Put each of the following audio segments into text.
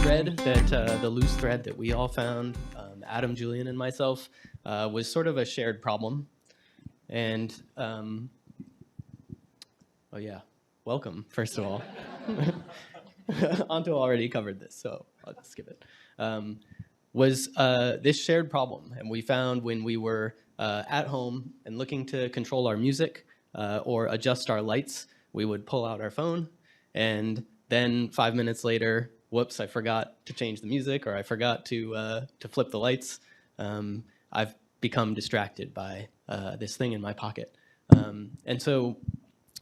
thread the loose thread that we all found, Adam, Julian, and myself, was sort of a shared problem. And oh yeah, welcome, first of all. Anto already covered this, so I'll just skip it. Was this shared problem. And we found when we were at home and looking to control our music or adjust our lights, we would pull out our phone, and then 5 minutes later, whoops, I forgot to change the music, or I forgot to flip the lights. I've become distracted by this thing in my pocket. And so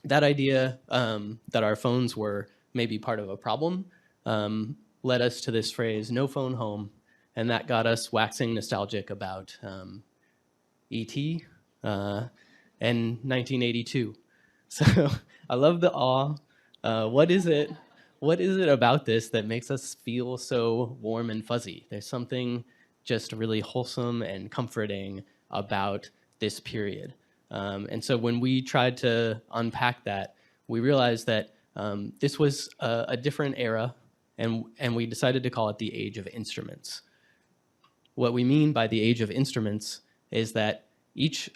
that idea that our phones were maybe part of a problem led us to this phrase, no phone home, and that got us waxing nostalgic about E.T. And 1982. So I love the awe. What is it about this that makes us feel so warm and fuzzy? There's something just really wholesome and comforting about this period. And so when we tried to unpack that, we realized that this was a different era, and we decided to call it the Age of Instruments. What we mean by the Age of Instruments is that each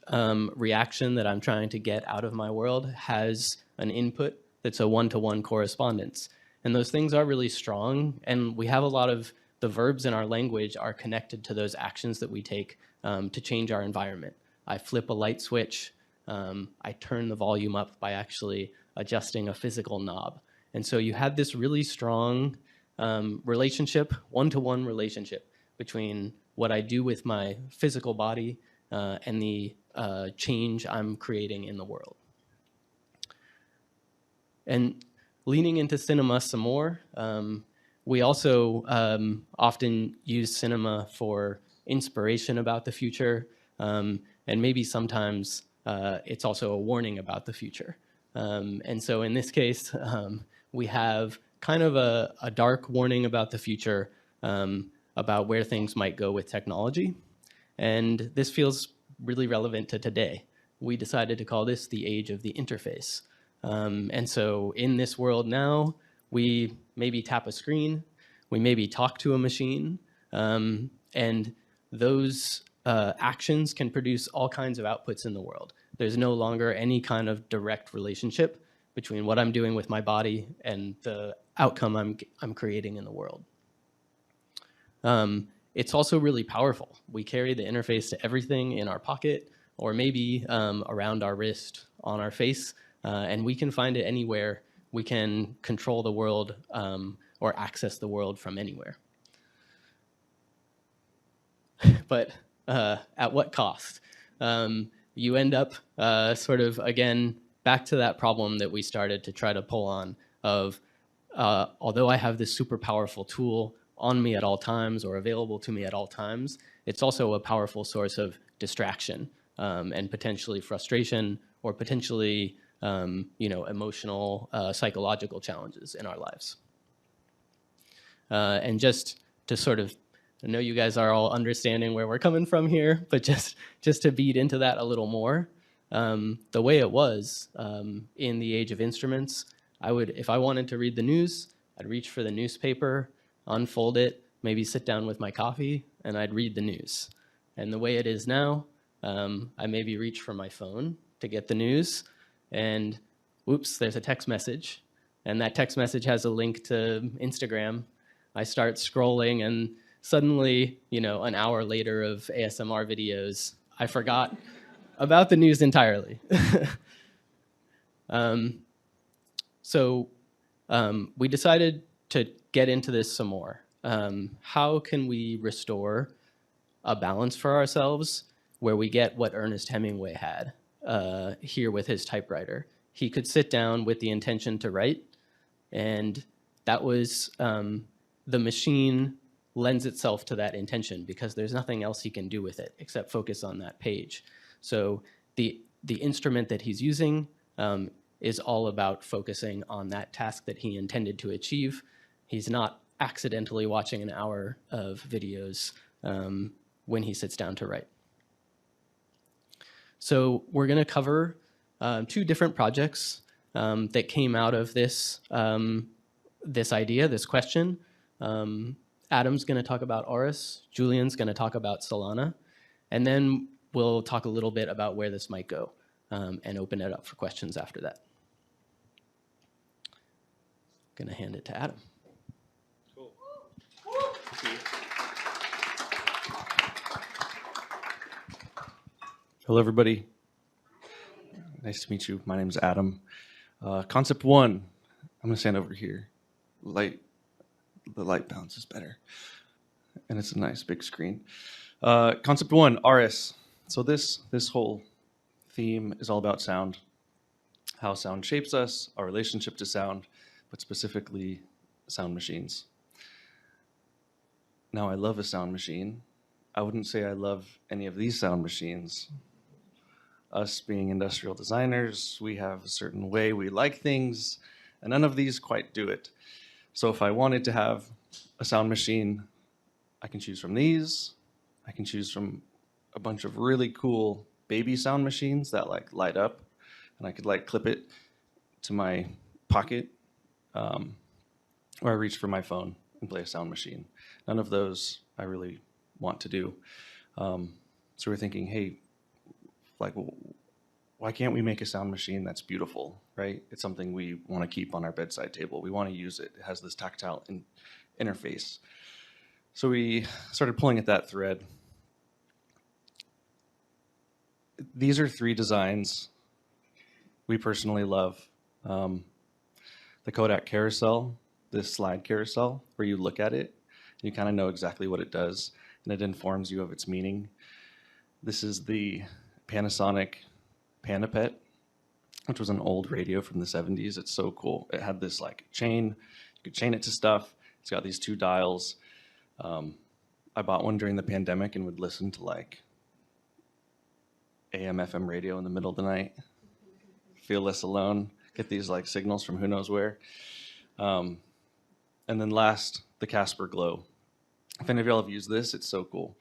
reaction that I'm trying to get out of my world has an input that's a one-to-one correspondence. And those things are really strong, and we have a lot of the verbs in our language are connected to those actions that we take to change our environment. I flip a light switch, I turn the volume up by actually adjusting a physical knob. And so you have this really strong relationship, one-to-one relationship between what I do with my physical body and the change I'm creating in the world. And leaning into cinema some more, we also often use cinema for inspiration about the future, and maybe sometimes it's also a warning about the future. And so in this case, we have kind of a dark warning about the future, about where things might go with technology. And this feels really relevant to today. We decided to call this the age of the interface. And so in this world now, we maybe tap a screen, we maybe talk to a machine, and those actions can produce all kinds of outputs in the world. There's no longer any kind of direct relationship between what I'm doing with my body and the outcome I'm creating in the world. It's also really powerful. We carry the interface to everything in our pocket, or maybe around our wrist, on our face, and we can find it anywhere. We can control the world or access the world from anywhere. But at what cost? You end up sort of, again, back to that problem that we started to try to pull on of, although I have this super powerful tool on me at all times or available to me at all times, it's also a powerful source of distraction and potentially frustration or potentially emotional, psychological challenges in our lives. And just to sort of, I know you guys are all understanding where we're coming from here, but just to beat into that a little more, the way it was in the Age of Instruments, if I wanted to read the news, I'd reach for the newspaper, unfold it, maybe sit down with my coffee, and I'd read the news. And the way it is now, I maybe reach for my phone to get the news, and whoops, there's a text message, and that text message has a link to Instagram. I start scrolling, and suddenly, an hour later of ASMR videos, I forgot about the news entirely. So we decided to get into this some more. How can we restore a balance for ourselves where we get what Ernest Hemingway had here with his typewriter? He could sit down with the intention to write, and that was the machine lends itself to that intention because there's nothing else he can do with it except focus on that page. So the instrument that he's using is all about focusing on that task that he intended to achieve. He's not accidentally watching an hour of videos when he sits down to write. So we're going to cover two different projects that came out of this, this idea, this question. Adam's going to talk about Auris. Julian's going to talk about Solana. And then we'll talk a little bit about where this might go and open it up for questions after that. Going to hand it to Adam. Cool. Hello, everybody. Nice to meet you. My name is Adam. Concept one, I'm going to stand over here. The light balance is better. And it's a nice big screen. Concept one, RS. So this whole theme is all about sound, how sound shapes us, our relationship to sound, but specifically sound machines. Now, I love a sound machine. I wouldn't say I love any of these sound machines. Us being industrial designers, we have a certain way we like things, and none of these quite do it. So if I wanted to have a sound machine, I can choose from these. I can choose from a bunch of really cool baby sound machines that like light up, and I could like clip it to my pocket, or I reach for my phone and play a sound machine. None of those I really want to do. So we're thinking, hey, like, why can't we make a sound machine that's beautiful, right? It's something we want to keep on our bedside table. We want to use it. It has this tactile interface. So we started pulling at that thread. These are three designs we personally love. The Kodak carousel, this slide carousel, where you look at it, and you kind of know exactly what it does, and it informs you of its meaning. This is the Panasonic Panapet, which was an old radio from the 70s. It's so cool. It had this like chain. You could chain it to stuff. It's got these two dials. I bought one during the pandemic and would listen to like AM, FM radio in the middle of the night. Feel less alone. Get these like signals from who knows where. And then last, the Casper Glow. If any of y'all have used this, it's so cool.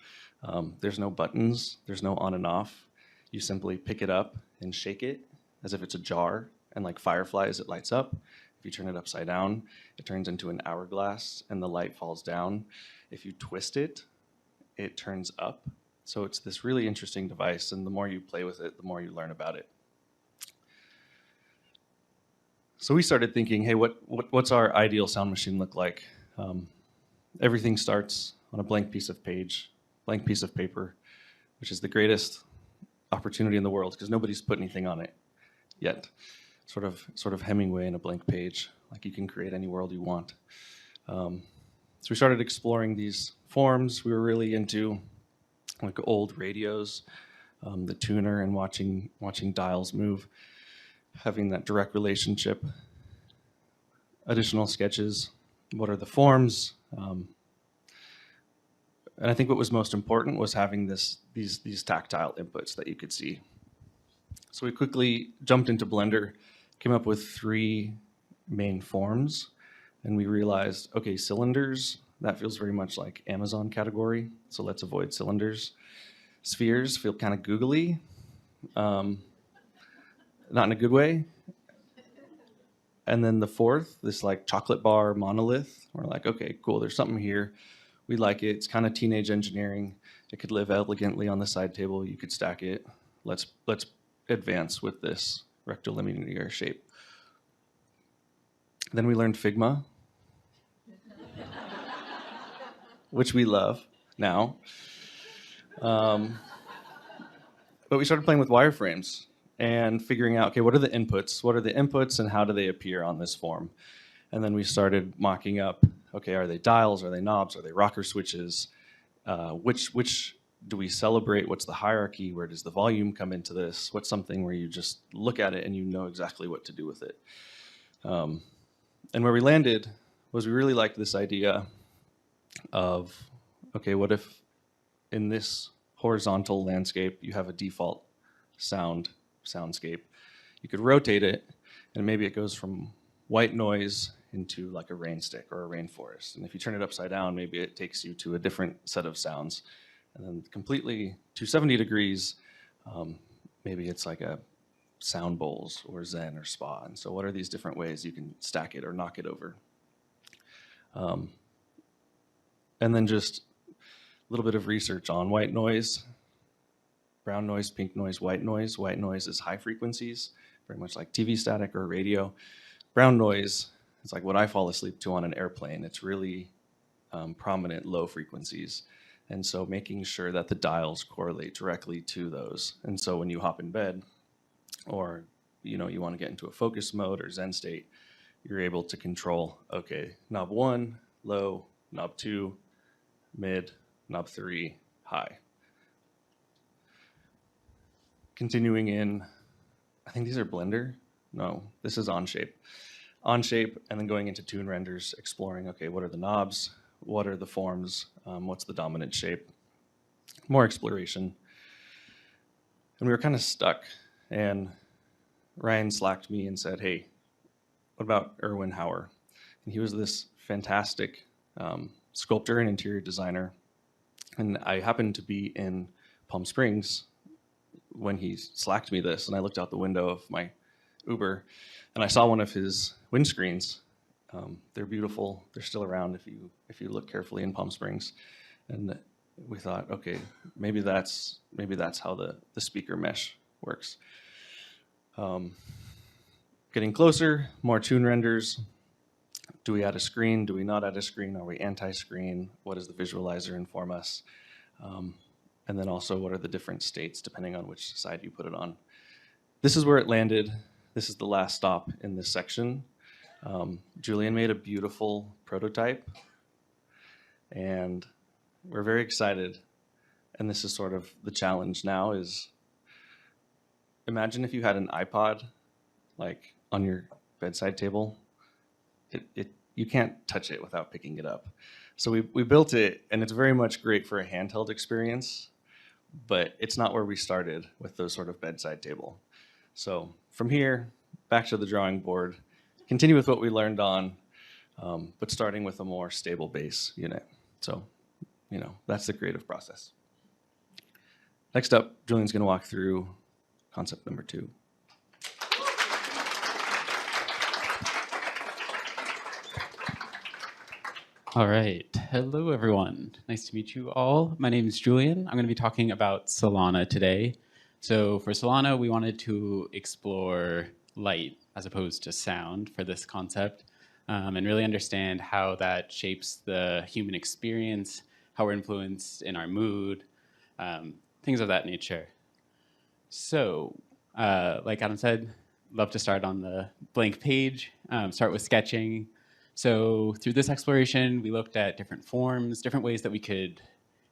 There's no buttons. There's no on and off. You simply pick it up and shake it as if it's a jar, and like fireflies, it lights up. If you turn it upside down, it turns into an hourglass and the light falls down. If you twist it, it turns up. So it's this really interesting device, and the more you play with it, the more you learn about it. So we started thinking, hey, what's our ideal sound machine look like? Everything starts on a blank piece of paper, which is the greatest opportunity in the world because nobody's put anything on it yet. Sort of Hemingway in a blank page. Like you can create any world you want. So we started exploring these forms. We were really into like old radios, the tuner, and watching dials move, having that direct relationship. Additional sketches. What are the forms? And I think what was most important was having these tactile inputs that you could see. So we quickly jumped into Blender, came up with three main forms, and we realized, okay, cylinders, that feels very much like Amazon category, so let's avoid cylinders. Spheres feel kind of googly, not in a good way. And then the fourth, this like chocolate bar monolith, we're like, okay, cool, there's something here. We like it. It's kind of teenage engineering. It could live elegantly on the side table. You could stack it. Let's advance with this rectilinear shape. Then we learned Figma, which we love now. But we started playing with wireframes and figuring out, okay, what are the inputs? What are the inputs and how do they appear on this form? And then we started mocking up, okay, are they dials? Are they knobs? Are they rocker switches? Which do we celebrate? What's the hierarchy? Where does the volume come into this? What's something where you just look at it and you know exactly what to do with it? And where we landed was we really liked this idea of, okay, what if in this horizontal landscape you have a default soundscape? You could rotate it and maybe it goes from white noise into like a rain stick or a rainforest. And if you turn it upside down, maybe it takes you to a different set of sounds. And then completely 270 degrees, maybe it's like a sound bowls or Zen or spa. And so what are these different ways you can stack it or knock it over? and then just a little bit of research on white noise, brown noise, pink noise, white noise. White noise is high frequencies, very much like TV static or radio. Brown noise is like what I fall asleep to on an airplane. It's really prominent low frequencies. And so making sure that the dials correlate directly to those. And so when you hop in bed, or you want to get into a focus mode or Zen state, you're able to control, okay, knob 1, low, knob 2, mid, knob 3, high. Continuing in, I think these are blender. No, this is on shape. On shape, and then going into tune renders, exploring, okay, what are the knobs? What are the forms? What's the dominant shape? More exploration. And we were kind of stuck. And Ryan slacked me and said, hey, what about Erwin Hauer? And he was this fantastic sculptor and interior designer. And I happened to be in Palm Springs when he slacked me this, and I looked out the window of my Uber, and I saw one of his windscreens. They're beautiful. They're still around if you look carefully in Palm Springs. And we thought, okay, maybe that's how the speaker mesh works. Getting closer, more tune renders. Do we add a screen? Do we not add a screen? Are we anti-screen? What does the visualizer inform us? And then also, what are the different states depending on which side you put it on? This is where it landed. This is the last stop in this section. Julian made a beautiful prototype, and we're very excited. And this is sort of the challenge now is, imagine if you had an iPod like on your bedside table. You can't touch it without picking it up. So we built it, and it's very much great for a handheld experience, but it's not where we started with those sort of bedside table. So from here, back to the drawing board, continue with what we learned on, but starting with a more stable base unit. So, that's the creative process. Next up, Julian's going to walk through concept number 2. All right. Hello, everyone. Nice to meet you all. My name is Julian. I'm going to be talking about Solana today. So for Solana, we wanted to explore light as opposed to sound for this concept, and really understand how that shapes the human experience, how we're influenced in our mood, things of that nature. So, like Adam said, love to start on the blank page, start with sketching. So through this exploration, we looked at different forms, different ways that we could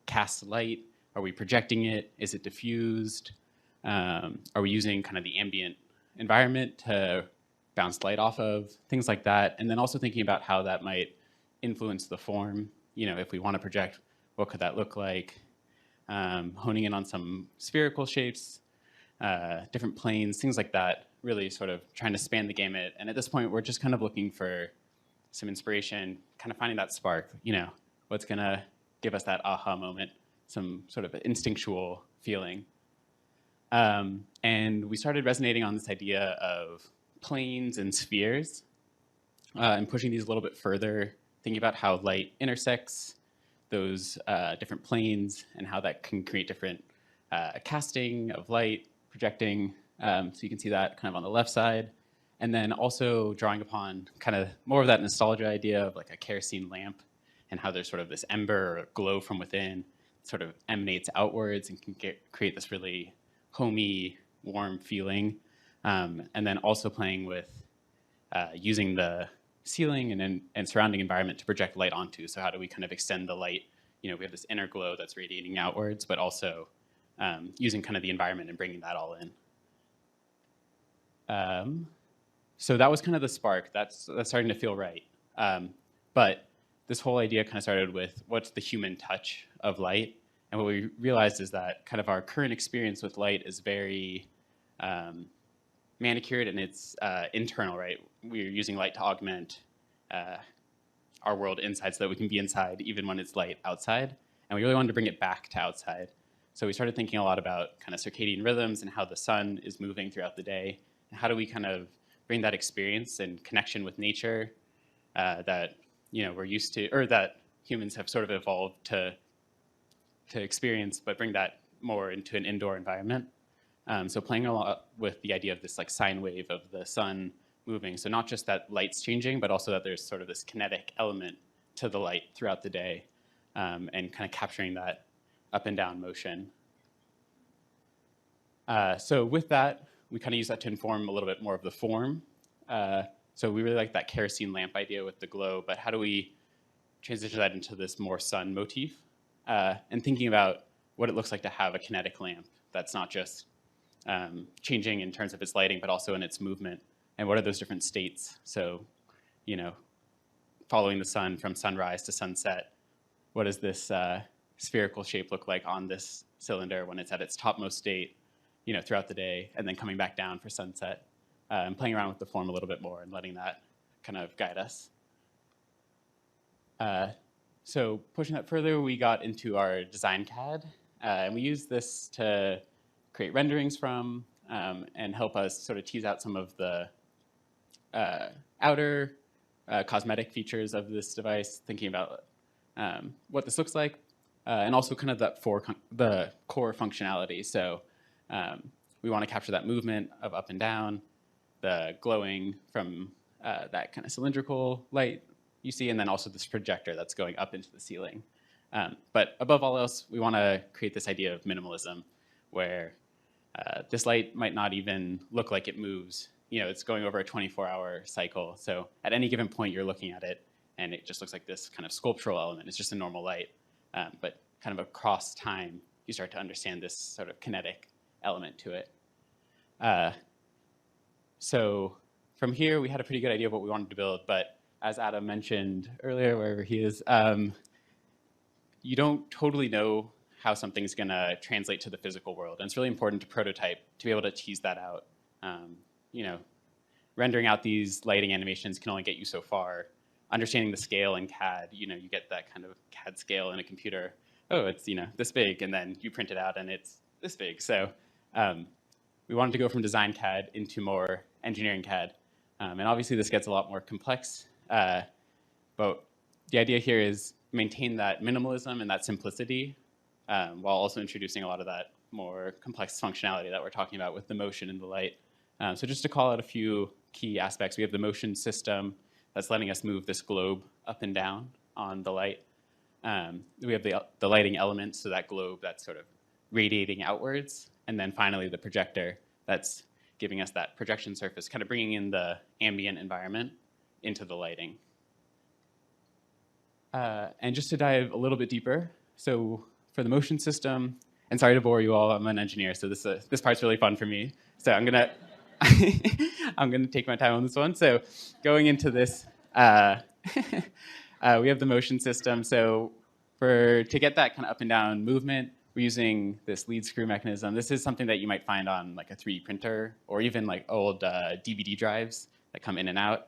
cast light. Are we projecting it? Is it diffused? Are we using kind of the ambient environment to bounce light off of? Things like that. And then also thinking about how that might influence the form. If we want to project, what could that look like? Honing in on some spherical shapes, different planes, things like that. Really sort of trying to span the gamut. And at this point, we're just kind of looking for some inspiration, kind of finding that spark, what's going to give us that aha moment, some sort of instinctual feeling. And we started resonating on this idea of planes and spheres, and pushing these a little bit further, thinking about how light intersects those different planes and how that can create different casting of light, projecting. So you can see that kind of on the left side. And then also drawing upon kind of more of that nostalgia idea of like a kerosene lamp and how there's sort of this ember or glow from within, sort of emanates outwards and can create this really homey, warm feeling. And then also playing with using the ceiling and surrounding environment to project light onto. So how do we kind of extend the light? We have this inner glow that's radiating outwards, but also using kind of the environment and bringing that all in. So that was kind of the spark. That's starting to feel right. But this whole idea kind of started with what's the human touch of light? And what we realized is that kind of our current experience with light is very manicured, and it's internal, right? We're using light to augment our world inside so that we can be inside even when it's light outside. And we really wanted to bring it back to outside. So we started thinking a lot about kind of circadian rhythms and how the sun is moving throughout the day. And how do we kind of bring that experience and connection with nature that we're used to, or that humans have sort of evolved to experience, but bring that more into an indoor environment. So playing a lot with the idea of this like sine wave of the sun moving. So not just that light's changing, but also that there's sort of this kinetic element to the light throughout the day, and kind of capturing that up and down motion. So with that, we kind of use that to inform a little bit more of the form. So we really like that kerosene lamp idea with the glow, but how do we transition that into this more sun motif? And thinking about what it looks like to have a kinetic lamp that's not just changing in terms of its lighting, but also in its movement. And what are those different states? So, you know, following the sun from sunrise to sunset, what does this spherical shape look like on this cylinder when it's at its topmost state, you know, throughout the day, and then coming back down for sunset, and playing around with the form a little bit more and letting that kind of guide us. So pushing that further, we got into our design CAD, and we used this to create renderings from and help us sort of tease out some of the outer cosmetic features of this device, thinking about what this looks like, and also kind of the core functionality. So we want to capture that movement of up and down, the glowing from that kind of cylindrical light you see, and then also this projector that's going up into the ceiling. But above all else, we want to create this idea of minimalism, where this light might not even look like it moves. You know, it's going over a 24-hour cycle. So at any given point, you're looking at it, and it just looks like this kind of sculptural element. It's just a normal light. But kind of across time, you start to understand this sort of kinetic element to it. So from here, we had a pretty good idea of what we wanted to build. But as Adam mentioned earlier, wherever he is, you don't totally know how something's going to translate to the physical world. And it's really important to prototype to be able to tease that out. You know, rendering out these lighting animations can only get you so far. Understanding the scale in CAD, you know, you get that kind of CAD scale in a computer. Oh, it's, you know, this big, and then you print it out and it's this big. So we wanted to go from design CAD into more engineering CAD. And obviously this gets a lot more complex, but the idea here is maintain that minimalism and that simplicity, while also introducing a lot of that more complex functionality that we're talking about with the motion and the light. So just to call out a few key aspects, we have the motion system that's letting us move this globe up and down on the light. We have the lighting element, so that globe that's sort of radiating outwards. And then finally, the projector that's giving us that projection surface, kind of bringing in the ambient environment into the lighting. And just to dive a little bit deeper, so for the motion system, and sorry to bore you all, I'm an engineer, so this part's really fun for me. So I'm gonna I'm gonna take my time on this one. So going into this, we have the motion system. So to get that kind of up and down movement, we're using this lead screw mechanism. This is something that you might find on like a 3D printer or even like old DVD drives that come in and out.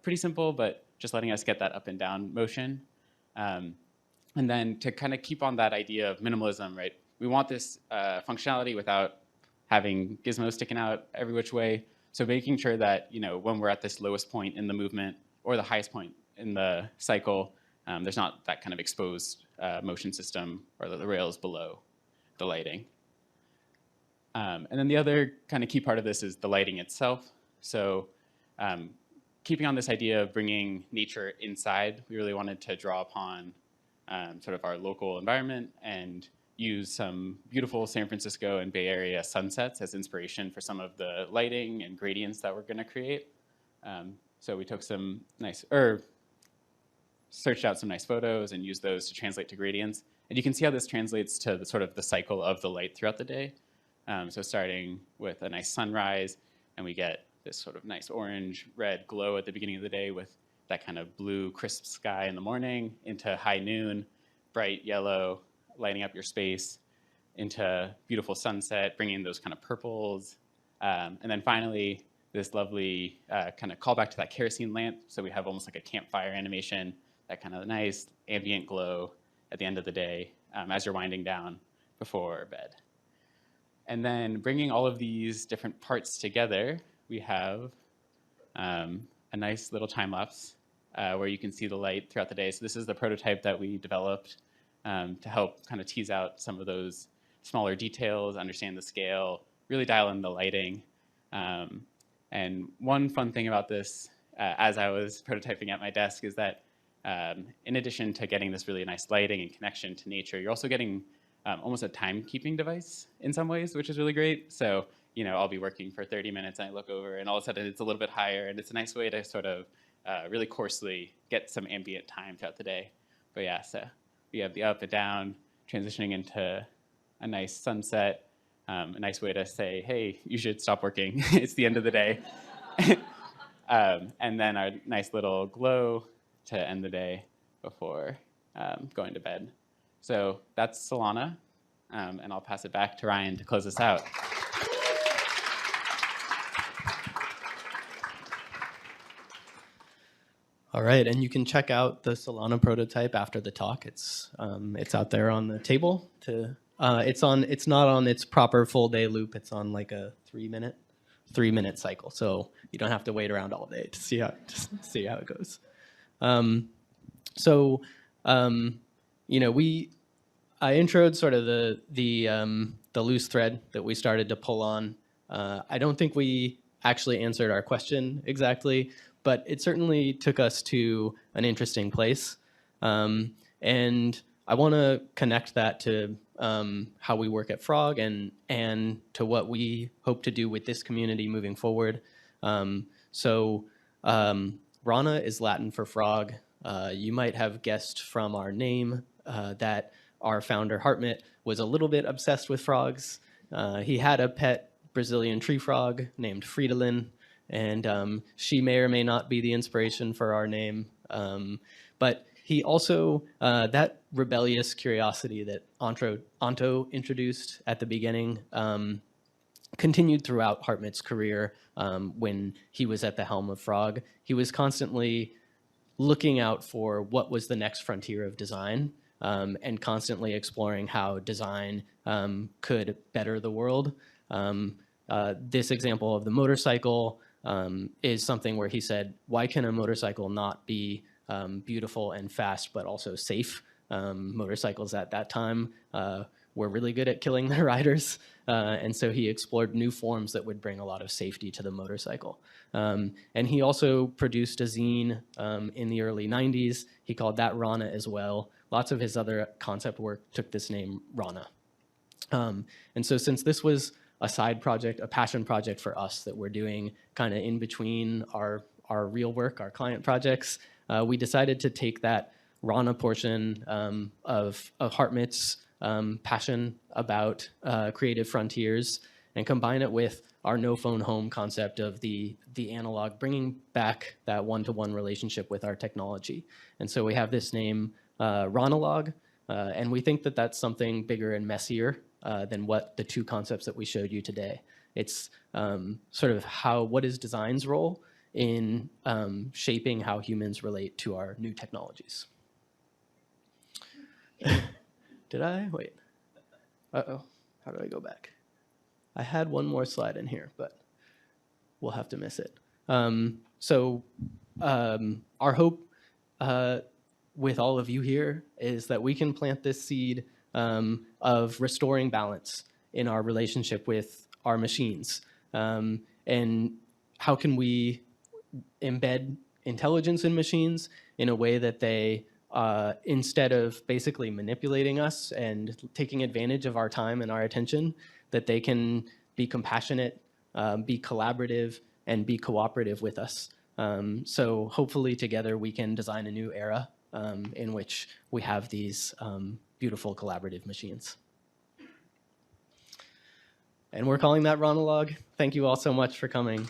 Pretty simple, but just letting us get that up and down motion. And then to kind of keep on that idea of minimalism, right? We want this functionality without having gizmos sticking out every which way. So making sure that, you know, when we're at this lowest point in the movement or the highest point in the cycle, there's not that kind of exposed motion system or the rails below the lighting. And then the other kind of key part of this is the lighting itself. So keeping on this idea of bringing nature inside, we really wanted to draw upon sort of our local environment and use some beautiful San Francisco and Bay Area sunsets as inspiration for some of the lighting and gradients that we're going to create. So we took some searched out some nice photos and used those to translate to gradients. And you can see how this translates to the cycle of the light throughout the day. So starting with a nice sunrise, and we get this sort of nice orange-red glow at the beginning of the day with that kind of blue, crisp sky in the morning, into high noon, bright yellow, lighting up your space, into beautiful sunset, bringing those kind of purples. And then finally, this lovely kind of callback to that kerosene lamp. So we have almost like a campfire animation, that kind of nice ambient glow at the end of the day as you're winding down before bed. And then bringing all of these different parts together, we have a nice little time lapse where you can see the light throughout the day. So this is the prototype that we developed to help kind of tease out some of those smaller details, understand the scale, really dial in the lighting. And one fun thing about this, as I was prototyping at my desk, is that in addition to getting this really nice lighting and connection to nature, you're also getting almost a timekeeping device in some ways, which is really great. So, I'll be working for 30 minutes and I look over and all of a sudden it's a little bit higher, and it's a nice way to sort of really coarsely get some ambient time throughout the day. But yeah, so we have the up and down, transitioning into a nice sunset, a nice way to say, hey, you should stop working. It's the end of the day. And then our nice little glow to end the day before going to bed. So that's Solana, and I'll pass it back to Ryan to close us out. All right, and you can check out the Solana prototype after the talk. It's out there on the table. It's not on its proper full day loop. It's on like a 3-minute cycle. So you don't have to wait around all day to see how it goes. I introed sort of the loose thread that we started to pull on. I don't think we actually answered our question exactly, but it certainly took us to an interesting place. And I want to connect that to how we work at Frog and to what we hope to do with this community moving forward. Rana is Latin for frog. You might have guessed from our name that our founder, Hartmut, was a little bit obsessed with frogs. He had a pet Brazilian tree frog named Fridolin, and she may or may not be the inspiration for our name. But he also, that rebellious curiosity that Anto introduced at the beginning continued throughout Hartmut's career when he was at the helm of Frog. He was constantly looking out for what was the next frontier of design and constantly exploring how design could better the world. This example of the motorcycle is something where he said, why can a motorcycle not be beautiful and fast, but also safe? Motorcycles at that time were really good at killing their riders. And so he explored new forms that would bring a lot of safety to the motorcycle. And he also produced a zine in the early 90s. He called that Rana as well. Lots of his other concept work took this name, Rana. And so since this was a side project, a passion project for us that we're doing kind of in between our real work, our client projects, we decided to take that Rana portion of Hartmut's passion about creative frontiers and combine it with our no phone home concept of the analog, bringing back that one-to-one relationship with our technology. And so we have this name, Ronalog, and we think that that's something bigger and messier than what the two concepts that we showed you today. It's sort of what is design's role in shaping how humans relate to our new technologies. Did I? Wait. Uh-oh. How do I go back? I had one more slide in here, but we'll have to miss it. Our hope with all of you here is that we can plant this seed of restoring balance in our relationship with our machines. And how can we embed intelligence in machines in a way that they, instead of basically manipulating us and taking advantage of our time and our attention, that they can be compassionate, be collaborative, and be cooperative with us. So hopefully together we can design a new era in which we have these beautiful collaborative machines. And we're calling that Ronalog. Thank you all so much for coming.